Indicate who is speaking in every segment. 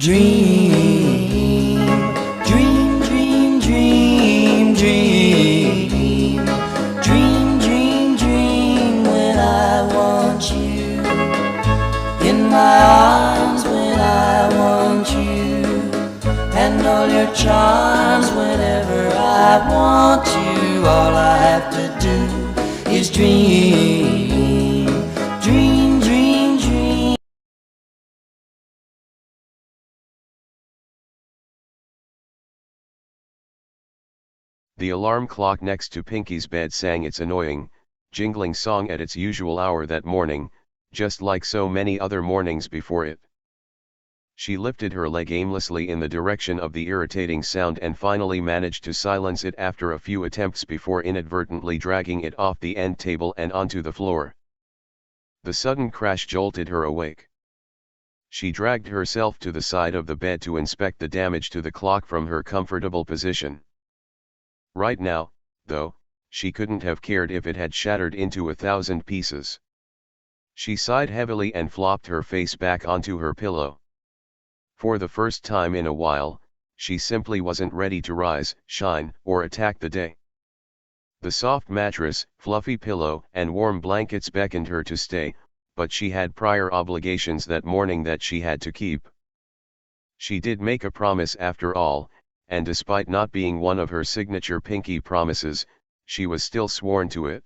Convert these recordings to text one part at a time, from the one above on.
Speaker 1: Dream, dream, dream, dream, dream. Dream, dream, dream when I want you. In my arms when I want you. And all your charms whenever I want you. All I have to do is dream, dream, dream, dream.
Speaker 2: The alarm clock next to Pinky's bed sang its annoying, jingling song at its usual hour that morning, just like so many other mornings before it. She lifted her leg aimlessly in the direction of the irritating sound and finally managed to silence it after a few attempts before inadvertently dragging it off the end table and onto the floor. The sudden crash jolted her awake. She dragged herself to the side of the bed to inspect the damage to the clock from her comfortable position. Right now, though, she couldn't have cared if it had shattered into 1,000 pieces. She sighed heavily and flopped her face back onto her pillow. For the first time in a while, she simply wasn't ready to rise, shine, or attack the day. The soft mattress, fluffy pillow, and warm blankets beckoned her to stay, but she had prior obligations that morning that she had to keep. She did make a promise after all, and despite not being one of her signature Pinky promises, she was still sworn to it.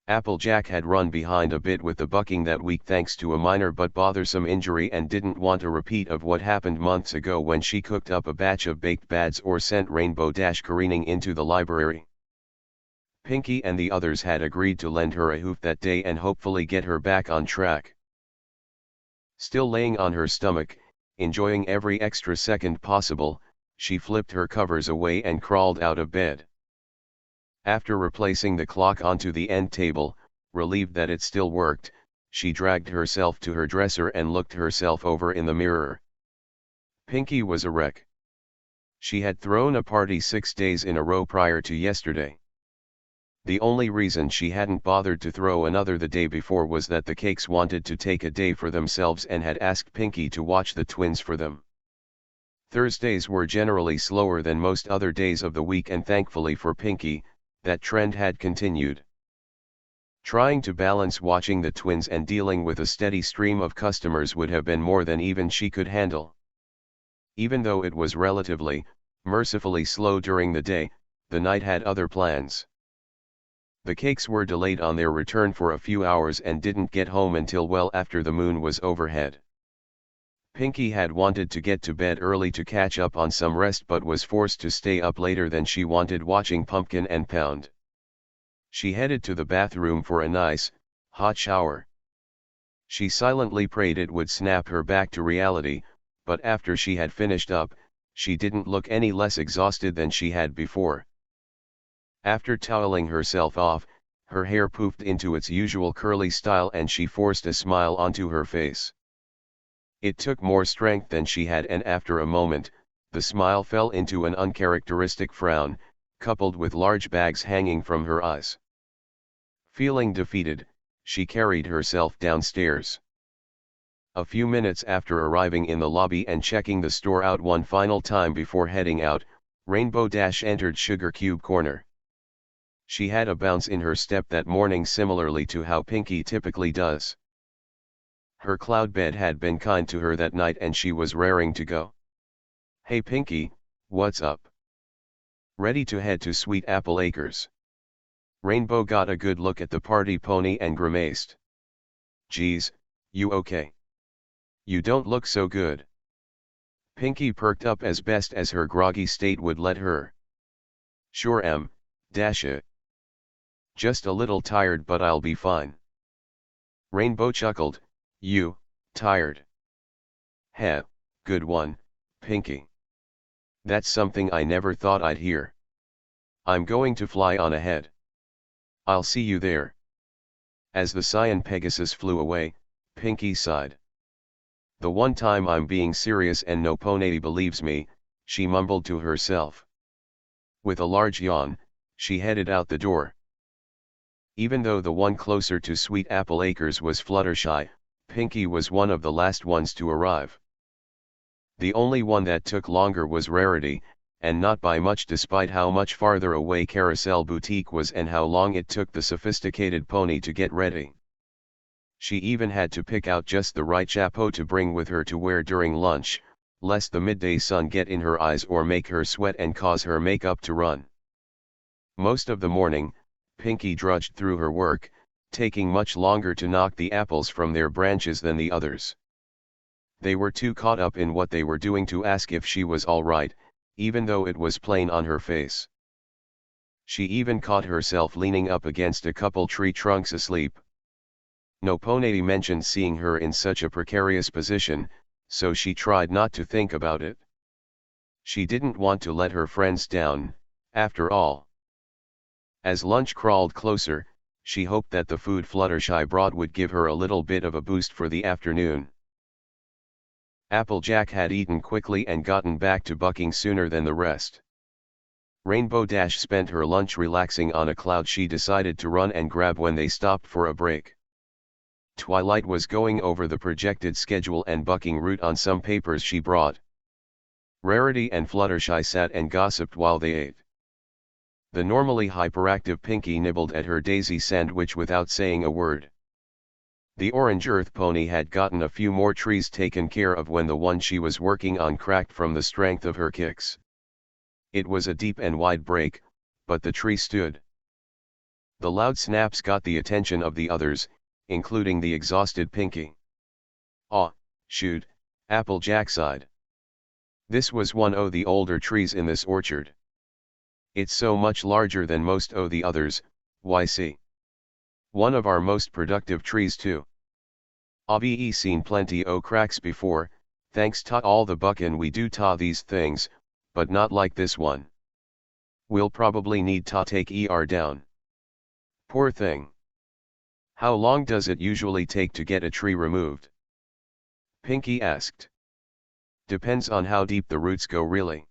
Speaker 2: Applejack had run behind a bit with the bucking that week thanks to a minor but bothersome injury and didn't want a repeat of what happened months ago when she cooked up a batch of baked bads or sent Rainbow Dash careening into the library. Pinky and the others had agreed to lend her a hoof that day and hopefully get her back on track. Still laying on her stomach, enjoying every extra second possible, she flipped her covers away and crawled out of bed. After replacing the clock onto the end table, relieved that it still worked, she dragged herself to her dresser and looked herself over in the mirror. Pinky was a wreck. She had thrown a party 6 days in a row prior to yesterday. The only reason she hadn't bothered to throw another the day before was that the cakes wanted to take a day for themselves and had asked Pinky to watch the twins for them. Thursdays were generally slower than most other days of the week, and thankfully for Pinky, that trend had continued. Trying to balance watching the twins and dealing with a steady stream of customers would have been more than even she could handle. Even though it was relatively, mercifully slow during the day, the night had other plans. The cakes were delayed on their return for a few hours and didn't get home until well after the moon was overhead. Pinky had wanted to get to bed early to catch up on some rest but was forced to stay up later than she wanted watching Pumpkin and Pound. She headed to the bathroom for a nice, hot shower. She silently prayed it would snap her back to reality, but after she had finished up, she didn't look any less exhausted than she had before. After toweling herself off, her hair poofed into its usual curly style and she forced a smile onto her face. It took more strength than she had, and after a moment, the smile fell into an uncharacteristic frown, coupled with large bags hanging from her eyes. Feeling defeated, she carried herself downstairs. A few minutes after arriving in the lobby and checking the store out one final time before heading out, Rainbow Dash entered Sugar Cube Corner. She had a bounce in her step that morning, similarly to how Pinky typically does. Her cloud bed had been kind to her that night and she was raring to go. "Hey Pinky, what's up? Ready to head to Sweet Apple Acres?" Rainbow got a good look at the party pony and grimaced. "Geez, you okay? You don't look so good." Pinky perked up as best as her groggy state would let her. "Sure am, Dasha. Just a little tired but I'll be fine." Rainbow chuckled. "You, tired? Heh, good one, Pinky. That's something I never thought I'd hear. I'm going to fly on ahead. I'll see you there." As the Cyan Pegasus flew away, Pinky sighed. "The one time I'm being serious and no pony believes me," she mumbled to herself. With a large yawn, she headed out the door. Even though the one closer to Sweet Apple Acres was Fluttershy, Pinky was one of the last ones to arrive. The only one that took longer was Rarity, and not by much despite how much farther away Carousel Boutique was and how long it took the sophisticated pony to get ready. She even had to pick out just the right chapeau to bring with her to wear during lunch, lest the midday sun get in her eyes or make her sweat and cause her makeup to run. Most of the morning, Pinky drudged through her work, taking much longer to knock the apples from their branches than the others. They were too caught up in what they were doing to ask if she was all right, even though it was plain on her face. She even caught herself leaning up against a couple tree trunks asleep. No pony mentioned seeing her in such a precarious position, so she tried not to think about it. She didn't want to let her friends down, after all. As lunch crawled closer, she hoped that the food Fluttershy brought would give her a little bit of a boost for the afternoon. Applejack had eaten quickly and gotten back to bucking sooner than the rest. Rainbow Dash spent her lunch relaxing on a cloud she decided to run and grab when they stopped for a break. Twilight was going over the projected schedule and bucking route on some papers she brought. Rarity and Fluttershy sat and gossiped while they ate. The normally hyperactive Pinky nibbled at her daisy sandwich without saying a word. The orange earth pony had gotten a few more trees taken care of when the one she was working on cracked from the strength of her kicks. It was a deep and wide break, but the tree stood. The loud snaps got the attention of the others, including the exhausted Pinky. "Aw, shoot," Applejack sighed. This was one of the older trees in this orchard. "It's so much larger than most of the others, why see. One of our most productive trees too. I've seen plenty o' cracks before, thanks to all the buckin' we do ta these things, but not like this one. We'll probably need to take er down." "Poor thing. How long does it usually take to get a tree removed?" Pinky asked. "Depends on how deep the roots go really.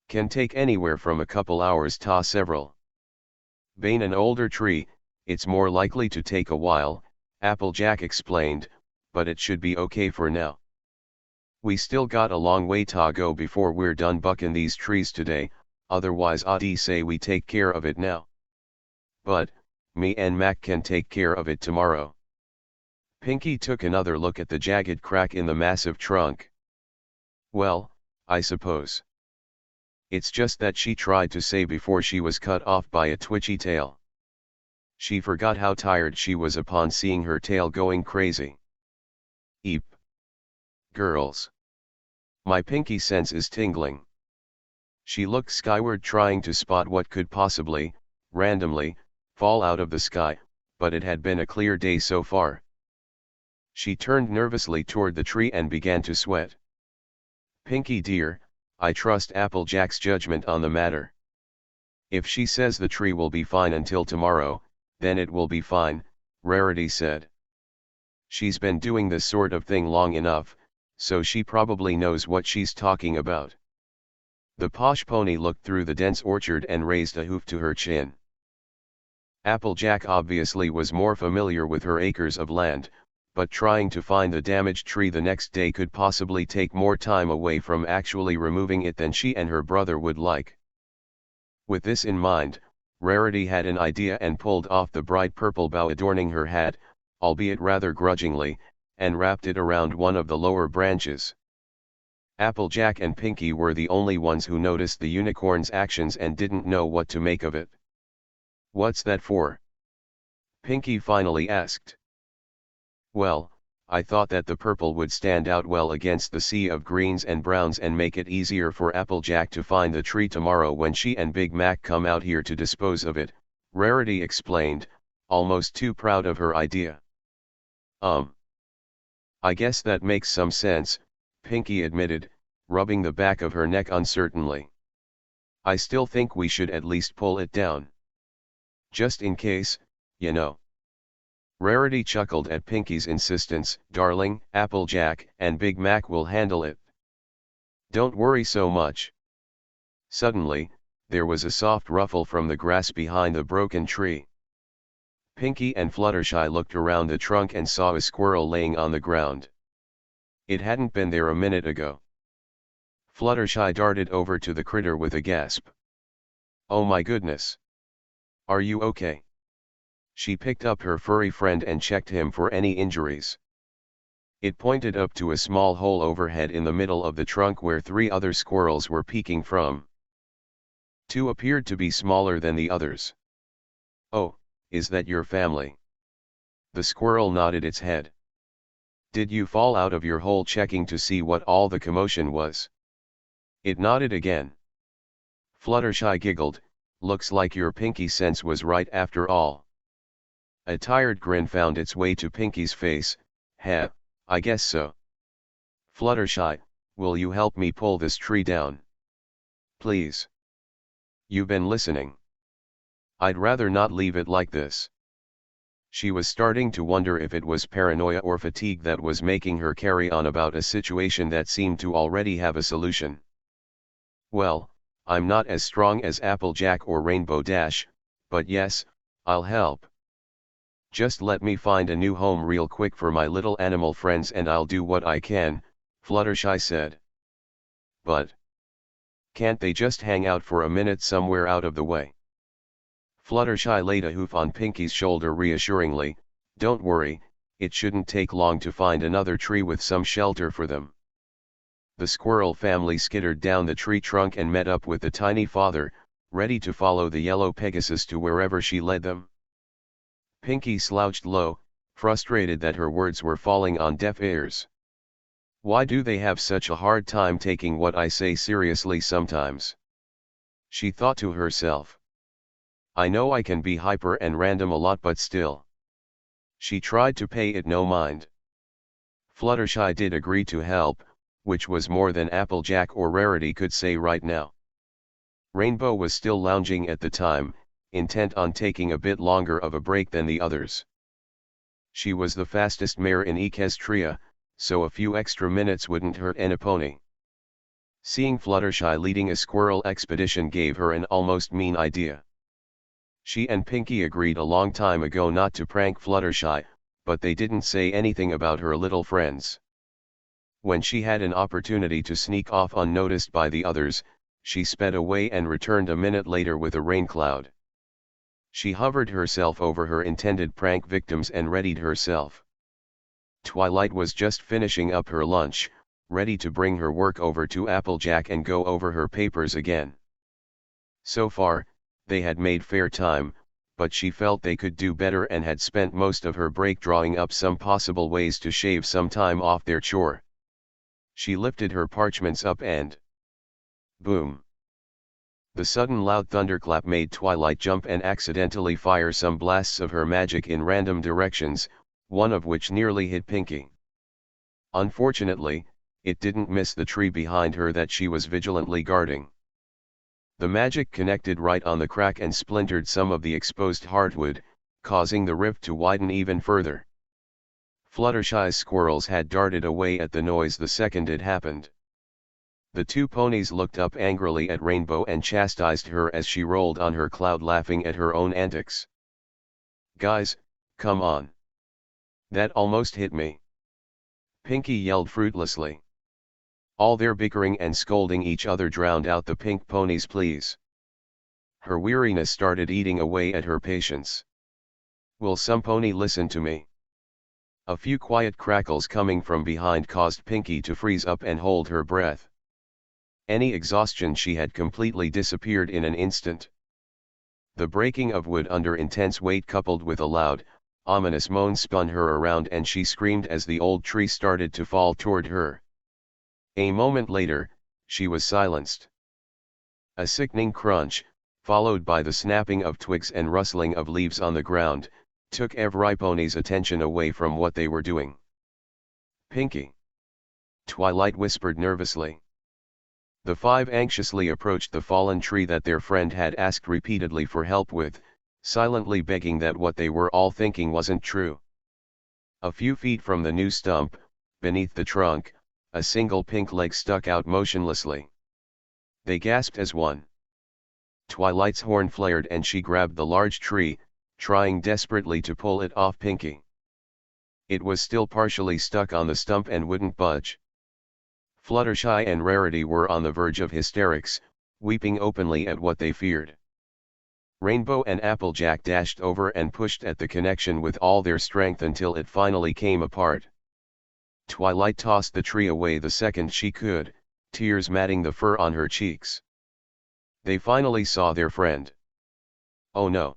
Speaker 2: Can take anywhere from a couple hours to several. Being an older tree, it's more likely to take a while," Applejack explained, "but it should be okay for now. We still got a long way to go before we're done bucking these trees today, otherwise I'd say we take care of it now. But, me and Mac can take care of it tomorrow." Pinky took another look at the jagged crack in the massive trunk. "Well, I suppose." It's just that she tried to say before she was cut off by a twitchy tail. She forgot how tired she was upon seeing her tail going crazy. "Eep. Girls. My pinky sense is tingling." She looked skyward trying to spot what could possibly, randomly, fall out of the sky, but it had been a clear day so far. She turned nervously toward the tree and began to sweat. "Pinky dear, I trust Applejack's judgment on the matter. If she says the tree will be fine until tomorrow, then it will be fine," Rarity said. "She's been doing this sort of thing long enough, so she probably knows what she's talking about." The posh pony looked through the dense orchard and raised a hoof to her chin. Applejack obviously was more familiar with her acres of land, but trying to find the damaged tree the next day could possibly take more time away from actually removing it than she and her brother would like. With this in mind, Rarity had an idea and pulled off the bright purple bow adorning her hat, albeit rather grudgingly, and wrapped it around one of the lower branches. Applejack and Pinky were the only ones who noticed the unicorn's actions and didn't know what to make of it. "What's that for?" Pinky finally asked. "Well, I thought that the purple would stand out well against the sea of greens and browns and make it easier for Applejack to find the tree tomorrow when she and Big Mac come out here to dispose of it," Rarity explained, almost too proud of her idea. I guess that makes some sense," Pinky admitted, rubbing the back of her neck uncertainly. "I still think we should at least pull it down. Just in case, you know." Rarity chuckled at Pinky's insistence. "Darling, Applejack and Big Mac will handle it. Don't worry so much." Suddenly, there was a soft ruffle from the grass behind the broken tree. Pinky and Fluttershy looked around the trunk and saw a squirrel laying on the ground. It hadn't been there a minute ago. Fluttershy darted over to the critter with a gasp. "Oh my goodness! Are you okay?" She picked up her furry friend and checked him for any injuries. It pointed up to a small hole overhead in the middle of the trunk where 3 other squirrels were peeking from. 2 appeared to be smaller than the others. "Oh, is that your family?" The squirrel nodded its head. "Did you fall out of your hole checking to see what all the commotion was?" It nodded again. Fluttershy giggled, "Looks like your Pinky sense was right after all." A tired grin found its way to Pinky's face. "Heh, I guess so. Fluttershy, will you help me pull this tree down? Please. You've been listening. I'd rather not leave it like this." She was starting to wonder if it was paranoia or fatigue that was making her carry on about a situation that seemed to already have a solution. "Well, I'm not as strong as Applejack or Rainbow Dash, but yes, I'll help. Just let me find a new home real quick for my little animal friends and I'll do what I can," Fluttershy said. "But can't they just hang out for a minute somewhere out of the way?" Fluttershy laid a hoof on Pinky's shoulder reassuringly. "Don't worry, it shouldn't take long to find another tree with some shelter for them." The squirrel family skittered down the tree trunk and met up with the tiny father, ready to follow the yellow Pegasus to wherever she led them. Pinky slouched low, frustrated that her words were falling on deaf ears. "Why do they have such a hard time taking what I say seriously sometimes?" she thought to herself. "I know I can be hyper and random a lot, but still." She tried to pay it no mind. Fluttershy did agree to help, which was more than Applejack or Rarity could say right now. Rainbow was still lounging at the time, intent on taking a bit longer of a break than the others. She was the fastest mare in Equestria, so a few extra minutes wouldn't hurt any pony. Seeing Fluttershy leading a squirrel expedition gave her an almost mean idea. She and Pinky agreed a long time ago not to prank Fluttershy, but they didn't say anything about her little friends. When she had an opportunity to sneak off unnoticed by the others, she sped away and returned a minute later with a rain cloud. She hovered herself over her intended prank victims and readied herself. Twilight was just finishing up her lunch, ready to bring her work over to Applejack and go over her papers again. So far, they had made fair time, but she felt they could do better and had spent most of her break drawing up some possible ways to shave some time off their chore. She lifted her parchments up and boom! The sudden loud thunderclap made Twilight jump and accidentally fire some blasts of her magic in random directions, one of which nearly hit Pinky. Unfortunately, it didn't miss the tree behind her that she was vigilantly guarding. The magic connected right on the crack and splintered some of the exposed hardwood, causing the rift to widen even further. Fluttershy's squirrels had darted away at the noise the second it happened. The 2 ponies looked up angrily at Rainbow and chastised her as she rolled on her cloud, laughing at her own antics. "Guys, come on. That almost hit me," Pinky yelled fruitlessly. All their bickering and scolding each other drowned out the pink ponies' pleas. Her weariness started eating away at her patience. "Will some pony listen to me?" A few quiet crackles coming from behind caused Pinky to freeze up and hold her breath. Any exhaustion she had completely disappeared in an instant. The breaking of wood under intense weight coupled with a loud, ominous moan spun her around and she screamed as the old tree started to fall toward her. A moment later, she was silenced. A sickening crunch, followed by the snapping of twigs and rustling of leaves on the ground, took every pony's attention away from what they were doing. "Pinky!" Twilight whispered nervously. The 5 anxiously approached the fallen tree that their friend had asked repeatedly for help with, silently begging that what they were all thinking wasn't true. A few feet from the new stump, beneath the trunk, a single pink leg stuck out motionlessly. They gasped as one. Twilight's horn flared and she grabbed the large tree, trying desperately to pull it off Pinky. It was still partially stuck on the stump and wouldn't budge. Fluttershy and Rarity were on the verge of hysterics, weeping openly at what they feared. Rainbow and Applejack dashed over and pushed at the connection with all their strength until it finally came apart. Twilight tossed the tree away the second she could, tears matting the fur on her cheeks. They finally saw their friend. Oh no!